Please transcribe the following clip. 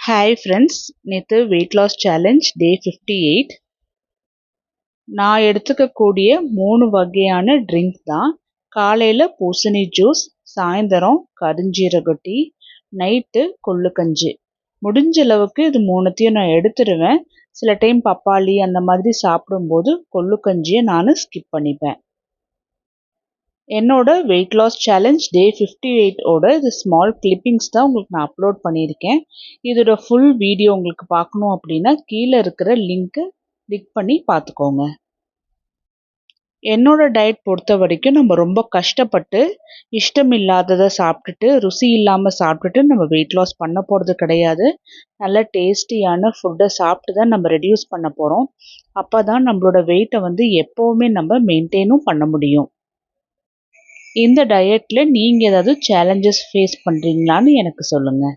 Hi friends, நேற்று weight loss challenge டே 58. நான் எடுத்துக்கக்கூடிய 3 வகையான ட்ரிங்க் தான். காலையில் பூசணி ஜூஸ், சாயந்தரம் கருஞ்சீரக டீ, நைட்டு கொள்ளு கஞ்சி. முடிஞ்ச அளவுக்கு இது 3த்தையும் நான் எடுத்துடுவேன். சில டைம் பப்பாளி அந்த மாதிரி சாப்பிடும்போது கொள்ளு கஞ்சியை நான் ஸ்கிப் பண்ணிப்பேன். என்னோட வெயிட் லாஸ் சேலஞ்ச் டே 58ஓட இது ஸ்மால் கிளிப்பிங்ஸ் தான் உங்களுக்கு நான் அப்லோட் பண்ணியிருக்கேன். இதோட ஃபுல் வீடியோ உங்களுக்கு பார்க்கணும் அப்படின்னா கீழே இருக்கிற லிங்க்கை கிளிக் பண்ணி பார்த்துக்கோங்க. என்னோட டயட் பொறுத்த வரைக்கும் நம்ம ரொம்ப கஷ்டப்பட்டு இஷ்டம் இல்லாததை சாப்பிட்டுட்டு ருசி இல்லாமல் சாப்பிட்டுட்டு நம்ம வெயிட் லாஸ் பண்ண போகிறது கிடையாது. நல்ல டேஸ்டியான ஃபுட்டை சாப்பிட்டு தான் நம்ம ரெடியூஸ் பண்ண போகிறோம். அப்போ தான் நம்மளோட வெயிட்டை எப்போவுமே நம்ம மெயின்டைனும் பண்ண முடியும். இந்த டயட்டில் நீங்கள் ஏதாவது சேலஞ்சஸ் ஃபேஸ் பண்ணுறீங்களான்னு எனக்கு சொல்லுங்கள்.